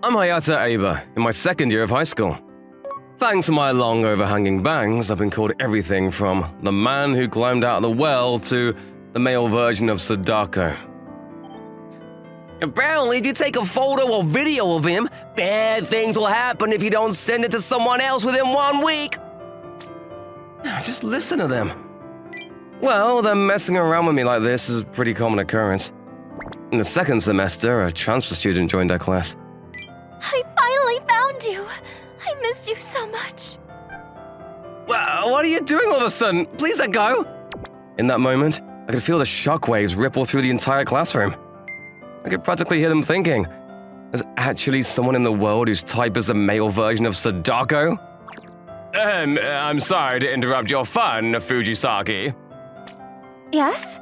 I'm Hayato Aba, in my second year of high school. Thanks to my long overhanging bangs, I've been called everything from the man who climbed out of the well to the male version of Sadako. Apparently, if you take a photo or video of him, bad things will happen if you don't send it to someone else within 1 week. Just listen to them. Well, them messing around with me like this is a pretty common occurrence. In the second semester, a transfer student joined our class. I finally found you. I missed you so much. Well, what are you doing all of a sudden? Please let go. In that moment, I could feel the shockwaves ripple through the entire classroom. I could practically hear them thinking, there's actually someone in the world whose type is the male version of Sadako? I'm sorry to interrupt your fun, Fujisaki. Yes?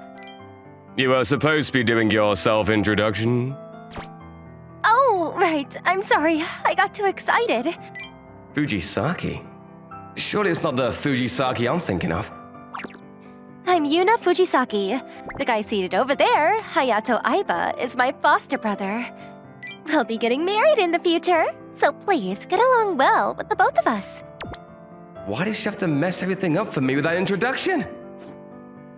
You were supposed to be doing your self-introduction. Oh, right. I'm sorry. I got too excited. Fujisaki? Surely it's not the Fujisaki I'm thinking of. I'm Yuna Fujisaki. The guy seated over there, Hayato Aiba, is my foster brother. We'll be getting married in the future, so please get along well with the both of us. Why did she have to mess everything up for me with that introduction?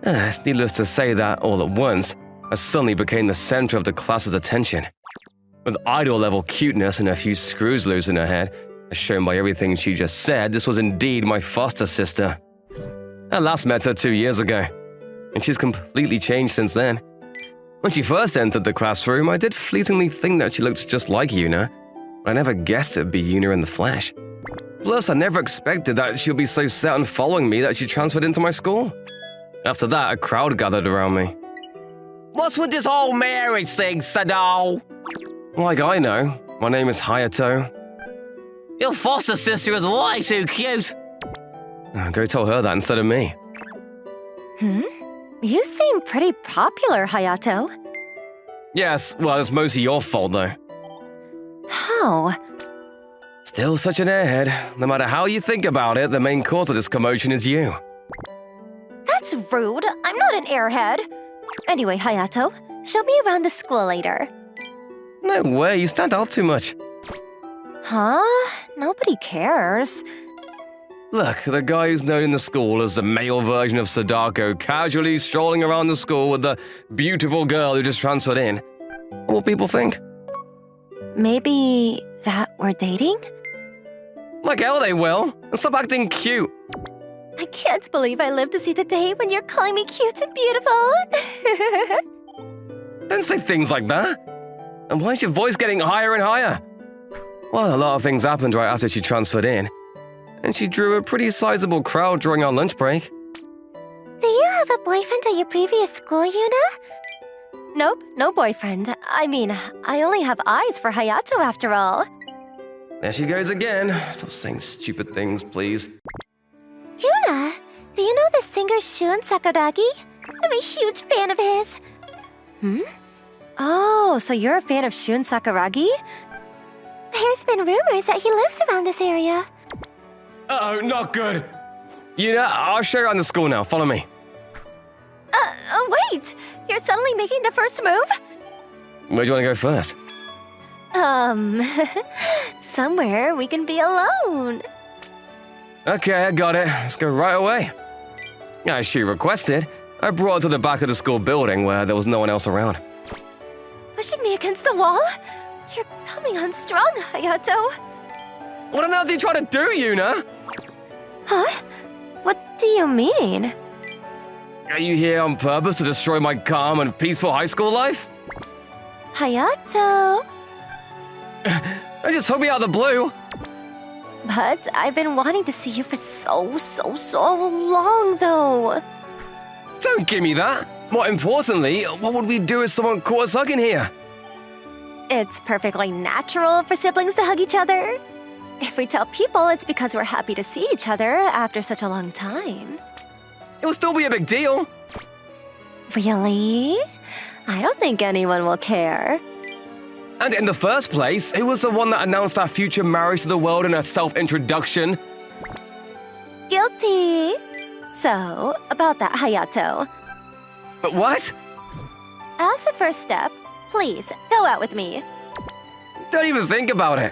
It's needless to say that, all at once, I suddenly became the center of the class's attention. With idol-level cuteness and a few screws loose in her head, as shown by everything she just said, this was indeed my foster sister. I last met her 2 years ago, and she's completely changed since then. When she first entered the classroom, I did fleetingly think that she looked just like Yuna, but I never guessed it'd be Yuna in the flesh. Plus, I never expected that she'd be so set on following me that she transferred into my school. After that, a crowd gathered around me. What's with this whole marriage thing, Sado? Like I know, my name is Hayato. Your foster sister is way too cute. Go tell her that instead of me. You seem pretty popular, Hayato. Yes, well, it's mostly your fault, though. How? Still such an airhead. No matter how you think about it, the main cause of this commotion is you. That's rude. I'm not an airhead. Anyway, Hayato, show me around the school later. No way, you stand out too much. Huh? Nobody cares. Look, the guy who's known in the school as the male version of Sadako casually strolling around the school with the beautiful girl who just transferred in. What will people think? Maybe that we're dating? Like hell they will. And stop acting cute. I can't believe I lived to see the day when you're calling me cute and beautiful. Don't say things like that. And why is your voice getting higher and higher? Well, a lot of things happened right after she transferred in. And she drew a pretty sizable crowd during our lunch break. Do you have a boyfriend at your previous school, Yuna? Nope, no boyfriend. I mean, I only have eyes for Hayato after all. There she goes again. Stop saying stupid things, please. Yuna, do you know the singer Shun Sakuragi? I'm a huge fan of his. Oh, so you're a fan of Shun Sakuragi? There's been rumors that he lives around this area. Uh-oh, not good. I'll show you around the school now. Follow me. Wait! You're suddenly making the first move? Where do you want to go first? Somewhere we can be alone. Okay, I got it. Let's go right away. As she requested, I brought her to the back of the school building where there was no one else around. Pushing me against the wall? You're coming on strong, Hayato. What on earth are you trying to do, Yuna? Huh? What do you mean? Are you here on purpose to destroy my calm and peaceful high school life? Hayato. I just hope me out of the blue. But I've been wanting to see you for so long, though. Don't give me that. More importantly, what would we do if someone caught us hugging here? It's perfectly natural for siblings to hug each other. If we tell people, it's because we're happy to see each other after such a long time. It will still be a big deal. Really? I don't think anyone will care. And in the first place, who was the one that announced our future marriage to the world in her self-introduction? Guilty. So, about that, Hayato. But what? As a first step, please, go out with me. Don't even think about it.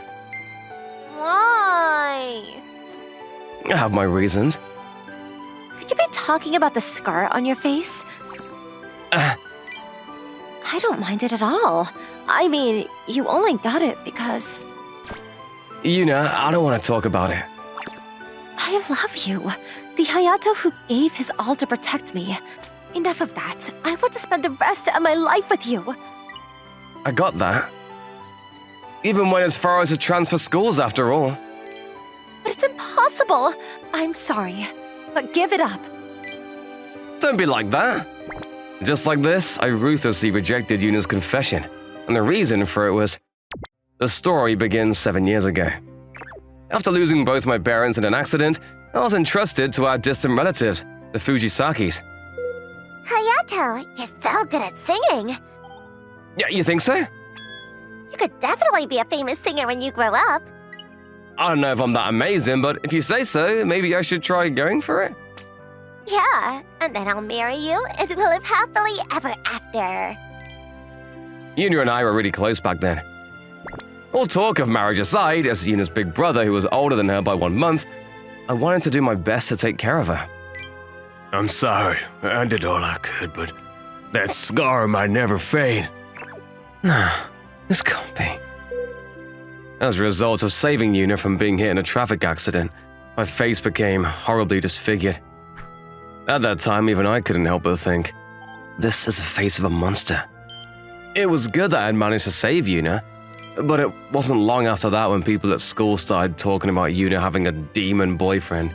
Why? I have my reasons. Could you be talking about the scar on your face? I don't mind it at all. I mean, you only got it because... Yuna, I don't want to talk about it. I love you. The Hayato who gave his all to protect me. Enough of that. I want to spend the rest of my life with you. I got that. Even went as far as to transfer schools after all. But it's impossible. I'm sorry, but give it up. Don't be like that. Just like this, I ruthlessly rejected Yuna's confession. And the reason for it was... The story begins 7 years ago. After losing both my parents in an accident, I was entrusted to our distant relatives, the Fujisakis. Hayato, you're so good at singing. Yeah, you think so? You could definitely be a famous singer when you grow up. I don't know if I'm that amazing, but if you say so, maybe I should try going for it. Yeah, and then I'll marry you and we'll live happily ever after. Yuna and I were really close back then. All talk of marriage aside, as Yuna's big brother, who was older than her by 1 month, I wanted to do my best to take care of her. I'm sorry. I did all I could, but that scar might never fade. Nah, this can't be. As a result of saving Yuna from being hit in a traffic accident, my face became horribly disfigured. At that time, even I couldn't help but think, this is the face of a monster. It was good that I had managed to save Yuna, but it wasn't long after that when people at school started talking about Yuna having a demon boyfriend.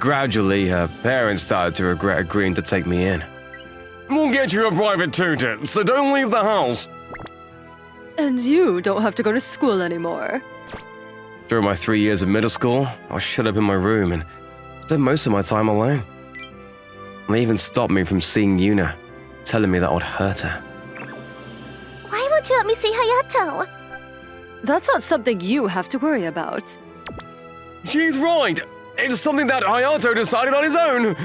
Gradually, her parents started to regret agreeing to take me in. We'll get you a private tutor, so don't leave the house. And you don't have to go to school anymore. During my 3 years of middle school, I was shut up in my room and spent most of my time alone. They even stopped me from seeing Yuna, telling me that I would hurt her. Why won't you let me see Hayato? That's not something you have to worry about. She's right! It's something that Hayato decided on his own!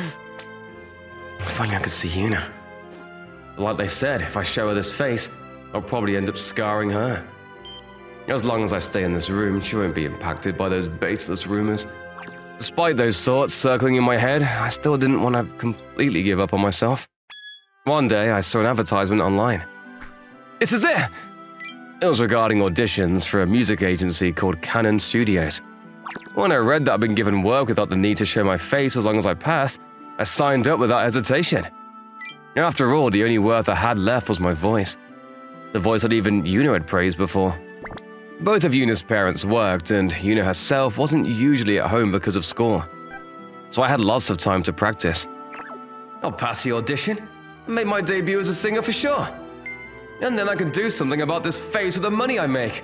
If only I could see Yuna. But like they said, if I show her this face, I'll probably end up scarring her. As long as I stay in this room, she won't be impacted by those baseless rumors. Despite those thoughts circling in my head, I still didn't want to completely give up on myself. One day, I saw an advertisement online. This is it! It was regarding auditions for a music agency called Canon Studios. When I read that I'd been given work without the need to show my face as long as I passed, I signed up without hesitation. After all, the only worth I had left was my voice. The voice that even Yuna had praised before. Both of Yuna's parents worked, and Yuna herself wasn't usually at home because of school. So I had lots of time to practice. I'll pass the audition and make my debut as a singer for sure. And then I can do something about this face with the money I make.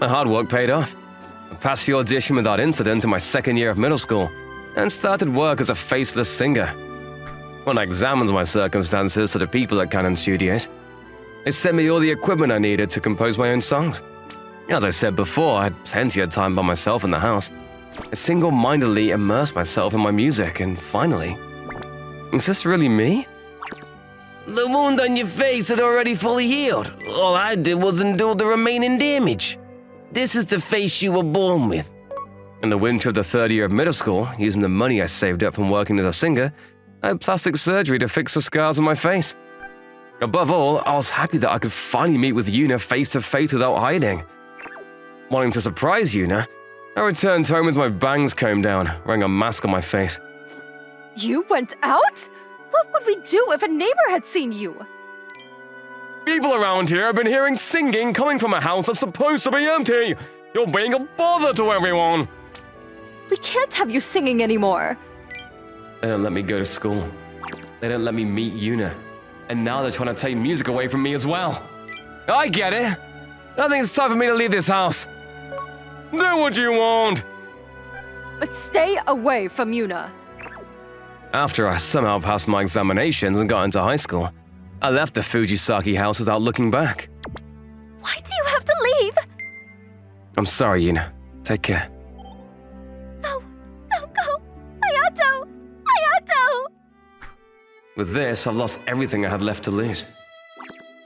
My hard work paid off. I passed the audition without incident in my 2nd year of middle school and started work as a faceless singer. When I examined my circumstances to the people at Canon Studios, they sent me all the equipment I needed to compose my own songs. As I said before, I had plenty of time by myself in the house. I single-mindedly immersed myself in my music, and finally... Is this really me? The wound on your face had already fully healed. All I did was undo the remaining damage. This is the face you were born with. In the winter of the 3rd year of middle school, using the money I saved up from working as a singer, I had plastic surgery to fix the scars on my face. Above all, I was happy that I could finally meet with Yuna face to face without hiding. Wanting to surprise Yuna, I returned home with my bangs combed down, wearing a mask on my face. You went out? What would we do if a neighbor had seen you? People around here have been hearing singing coming from a house that's supposed to be empty. You're being a bother to everyone. We can't have you singing anymore. They don't let me go to school. They don't let me meet Yuna. And now they're trying to take music away from me as well. I get it. I think it's time for me to leave this house. Do what you want. But stay away from Yuna. After I somehow passed my examinations and got into high school, I left the Fujisaki house without looking back. Why do you have to leave? I'm sorry, Yuna. Take care. No, don't go. Hayato! Hayato! With this, I've lost everything I had left to lose.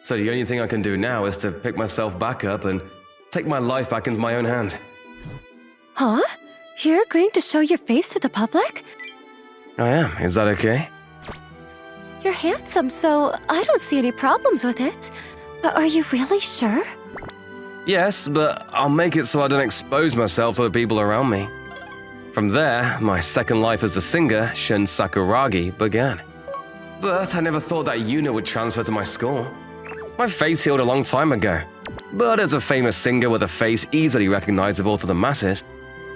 So the only thing I can do now is to pick myself back up and take my life back into my own hands. Huh? You're agreeing to show your face to the public? I am. Is that okay? You're handsome, so I don't see any problems with it. But are you really sure? Yes, but I'll make it so I don't expose myself to the people around me. From there, my second life as a singer, Shun Sakuragi, began. But I never thought that Yuna would transfer to my school. My face healed a long time ago. But as a famous singer with a face easily recognizable to the masses,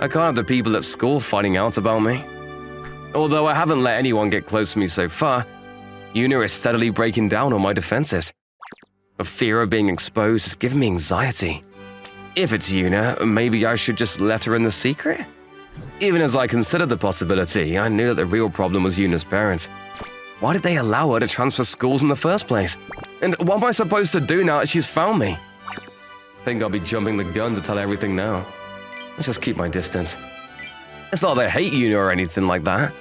I can't have the people at school finding out about me. Although I haven't let anyone get close to me so far, Yuna is steadily breaking down all my defenses. The fear of being exposed is giving me anxiety. If it's Yuna, maybe I should just let her in the secret? Even as I considered the possibility, I knew that the real problem was Yuna's parents. Why did they allow her to transfer schools in the first place? And what am I supposed to do now that she's found me? I think I'll be jumping the gun to tell her everything now. Let's just keep my distance. It's not that I hate Yuna or anything like that.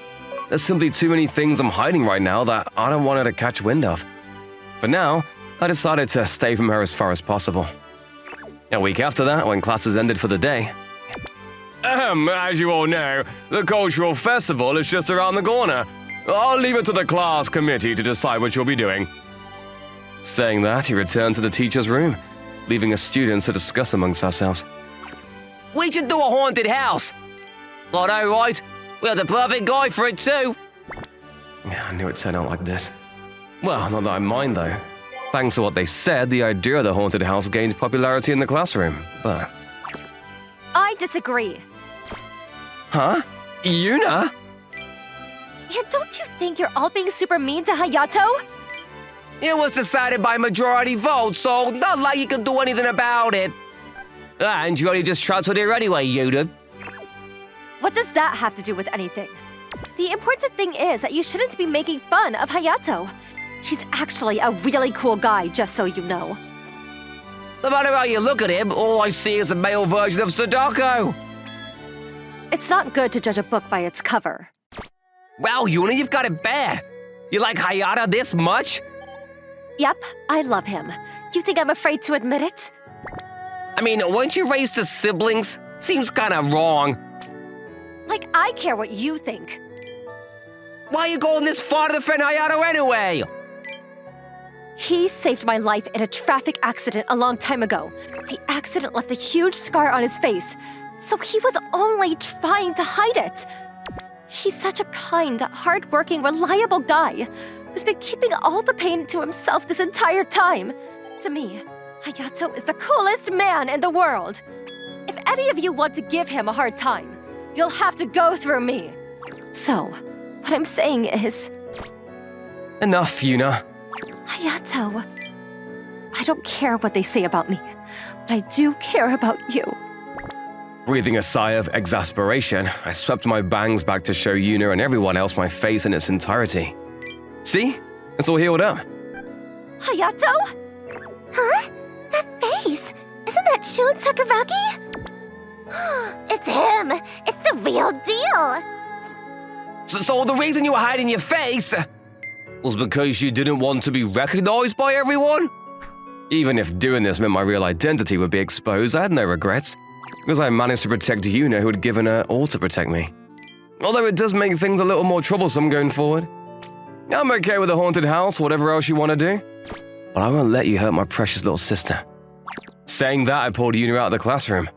There's simply too many things I'm hiding right now that I don't want her to catch wind of. For now, I decided to stay from her as far as possible. A week after that, when classes ended for the day, as you all know, the cultural festival is just around the corner. I'll leave it to the class committee to decide what you'll be doing. Saying that, he returned to the teacher's room, leaving us students to discuss amongst ourselves. We should do a haunted house. I know, right? We have the perfect guy for it too. I knew it'd turn out like this. Well, not that I mind though. Thanks to what they said, the idea of the haunted house gained popularity in the classroom, but... I disagree. Huh? Yuna? And don't you think you're all being super mean to Hayato? It was decided by majority vote, so not like you can do anything about it. And you only just transferred here anyway, Yuna. What does that have to do with anything? The important thing is that you shouldn't be making fun of Hayato. He's actually a really cool guy, just so you know. No matter how you look at him, all I see is a male version of Sadako. It's not good to judge a book by its cover. Wow, Yuna, you've got it bad. You like Hayata this much? Yep, I love him. You think I'm afraid to admit it? I mean, weren't you raised as siblings? Seems kinda wrong. Like I care what you think. Why are you going this far to defend Hayato anyway? He saved my life in a traffic accident a long time ago. The accident left a huge scar on his face, so he was only trying to hide it. He's such a kind, hardworking, reliable guy who's been keeping all the pain to himself this entire time. To me, Hayato is the coolest man in the world. If any of you want to give him a hard time, you'll have to go through me. So, what I'm saying is... Enough, Yuna. Hayato, I don't care what they say about me, but I do care about you. Breathing a sigh of exasperation, I swept my bangs back to show Yuna and everyone else my face in its entirety. See? It's all healed up. Hayato? Huh? That face! Isn't that Shun Sakuragi? It's him! It's the real deal! So the reason you were hiding your face was because you didn't want to be recognized by everyone? Even if doing this meant my real identity would be exposed, I had no regrets, because I managed to protect Yuna, who had given her all to protect me. Although it does make things a little more troublesome going forward. I'm okay with the haunted house, whatever else you want to do, but I won't let you hurt my precious little sister. Saying that, I pulled Yuna out of the classroom.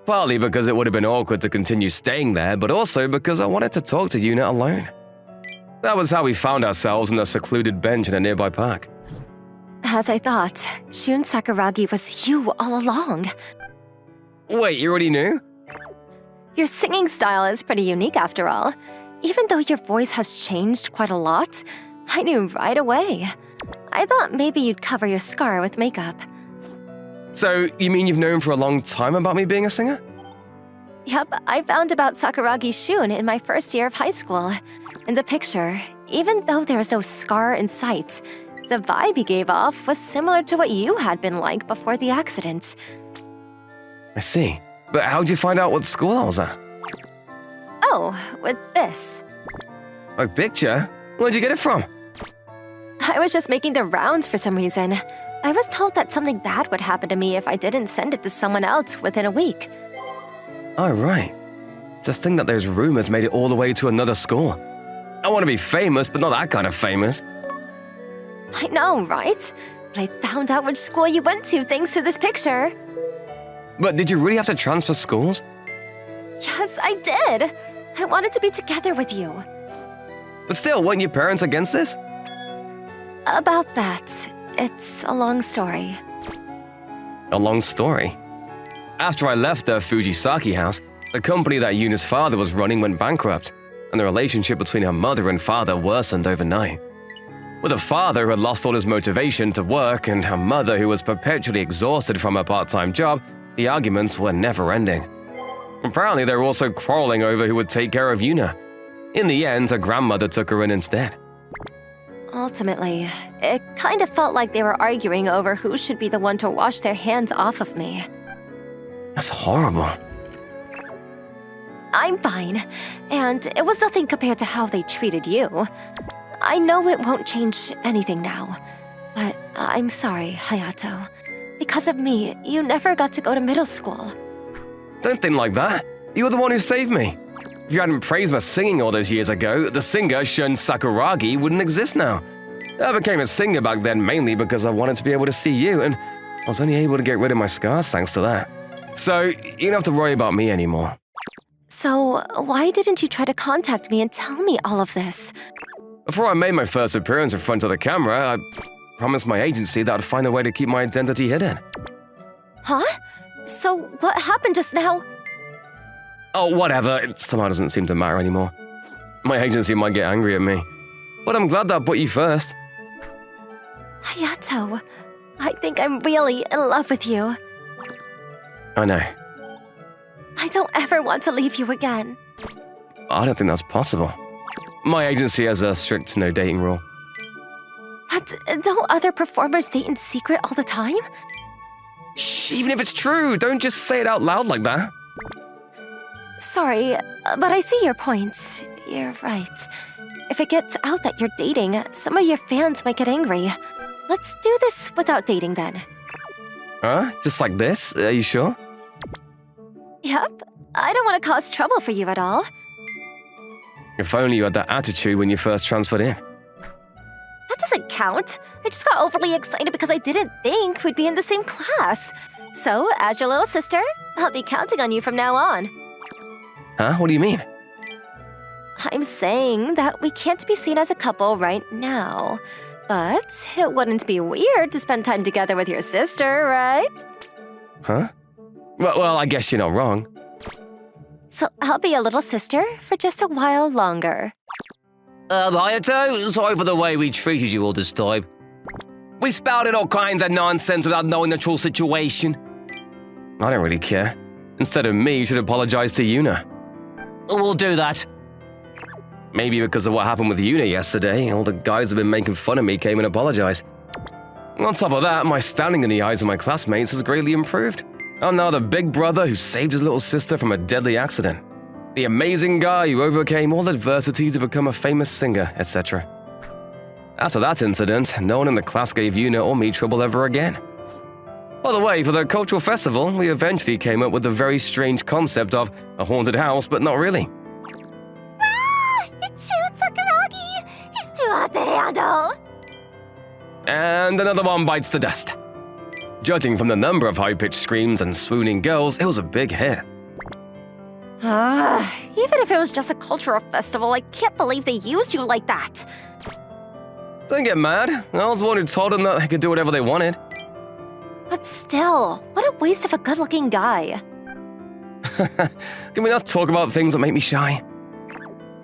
Partly because it would have been awkward to continue staying there, but also because I wanted to talk to Yuna alone. That was how we found ourselves on a secluded bench in a nearby park. As I thought, Shun Sakuragi was you all along. Wait, you already knew? Your singing style is pretty unique after all. Even though your voice has changed quite a lot, I knew right away. I thought maybe you'd cover your scar with makeup. So, you mean you've known for a long time about me being a singer? Yep, I found about Sakuragi Shun in my first year of high school. In the picture, even though there was no scar in sight, the vibe he gave off was similar to what you had been like before the accident. I see. But how'd you find out what school I was at? Oh, with this. A picture? Where'd you get it from? I was just making the rounds for some reason. I was told that something bad would happen to me if I didn't send it to someone else within a week. Oh, right. To think that those rumors made it all the way to another school. I want to be famous, but not that kind of famous. I know, right? But I found out which school you went to thanks to this picture. But did you really have to transfer schools? Yes, I did. I wanted to be together with you. But still, weren't your parents against this? About that, it's a long story. A long story. After I left the Fujisaki house, the company that Yuna's father was running went bankrupt, and the relationship between her mother and father worsened overnight. With a father who had lost all his motivation to work and a mother who was perpetually exhausted from her part-time job, the arguments were never-ending. Apparently, they were also quarreling over who would take care of Yuna. In the end, her grandmother took her in instead. Ultimately, it kind of felt like they were arguing over who should be the one to wash their hands off of me. That's horrible. I'm fine, and it was nothing compared to how they treated you. I know it won't change anything now, but I'm sorry, Hayato. Because of me, you never got to go to middle school. Don't think like that. You were the one who saved me. If you hadn't praised my singing all those years ago, the singer Shun Sakuragi wouldn't exist now. I became a singer back then mainly because I wanted to be able to see you, and I was only able to get rid of my scars thanks to that. So, you don't have to worry about me anymore. So, why didn't you try to contact me and tell me all of this? Before I made my first appearance in front of the camera, I promised my agency that I'd find a way to keep my identity hidden. Huh? So, what happened just now? Oh, whatever. It somehow doesn't seem to matter anymore. My agency might get angry at me. But I'm glad that I put you first. Hayato, I think I'm really in love with you. I know. I don't ever want to leave you again. I don't think that's possible. My agency has a strict no dating rule. But don't other performers date in secret all the time? Shh, even if it's true, don't just say it out loud like that. Sorry, but I see your point. You're right. If it gets out that you're dating, some of your fans might get angry. Let's do this without dating then. Huh? Just like this? Are you sure? Yep. I don't want to cause trouble for you at all. If only you had that attitude when you first transferred in. That doesn't count. I just got overly excited because I didn't think we'd be in the same class. So, as your little sister, I'll be counting on you from now on. Huh? What do you mean? I'm saying that we can't be seen as a couple right now. But it wouldn't be weird to spend time together with your sister, right? Huh? Well, I guess you're not wrong. So I'll be a little sister for just a while longer. Hayato, sorry for the way we treated you all this time. We spouted all kinds of nonsense without knowing the true situation. I don't really care. Instead of me, you should apologize to Yuna. We'll do that. Maybe because of what happened with Yuna yesterday, all the guys who've been making fun of me came and apologized. On top of that, my standing in the eyes of my classmates has greatly improved. I'm now the big brother who saved his little sister from a deadly accident. The amazing guy who overcame all adversity to become a famous singer, etc. After that incident, no one in the class gave Yuna or me trouble ever again. By the way, for the cultural festival, we eventually came up with the very strange concept of a haunted house, but not really. Ah! It's Shun Sakuragi! He's too hot to handle! And another one bites the dust. Judging from the number of high-pitched screams and swooning girls, it was a big hit. Even if it was just a cultural festival, I can't believe they used you like that. Don't get mad. I was the one who told them that they could do whatever they wanted. But still, what a waste of a good-looking guy. Can we not talk about things that make me shy?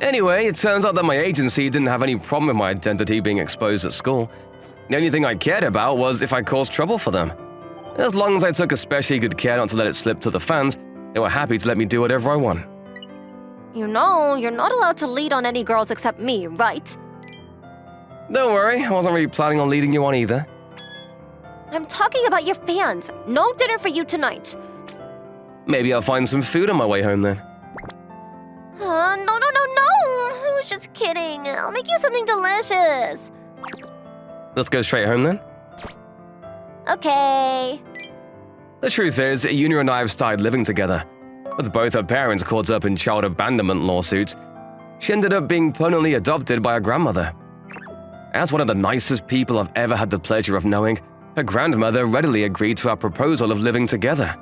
Anyway, it turns out that my agency didn't have any problem with my identity being exposed at school. The only thing I cared about was if I caused trouble for them. As long as I took especially good care not to let it slip to the fans, they were happy to let me do whatever I want. You know, you're not allowed to lead on any girls except me, right? Don't worry, I wasn't really planning on leading you on either. I'm talking about your fans. No dinner for you tonight. Maybe I'll find some food on my way home then. No. I was just kidding. I'll make you something delicious. Let's go straight home then. Okay. The truth is, Yuna and I have started living together. With both her parents caught up in child abandonment lawsuits, she ended up being permanently adopted by her grandmother. As one of the nicest people I've ever had the pleasure of knowing, her grandmother readily agreed to our proposal of living together.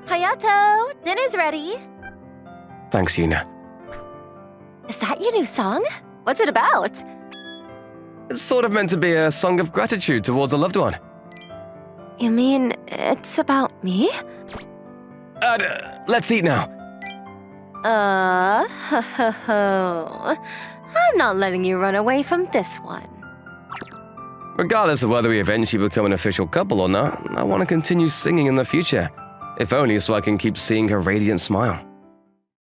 Hayato, dinner's ready. Thanks, Yuna. Is that your new song? What's it about? It's sort of meant to be a song of gratitude towards a loved one. You mean it's about me? Let's eat now. I'm not letting you run away from this one. Regardless of whether we eventually become an official couple or not, I want to continue singing in the future, if only so I can keep seeing her radiant smile.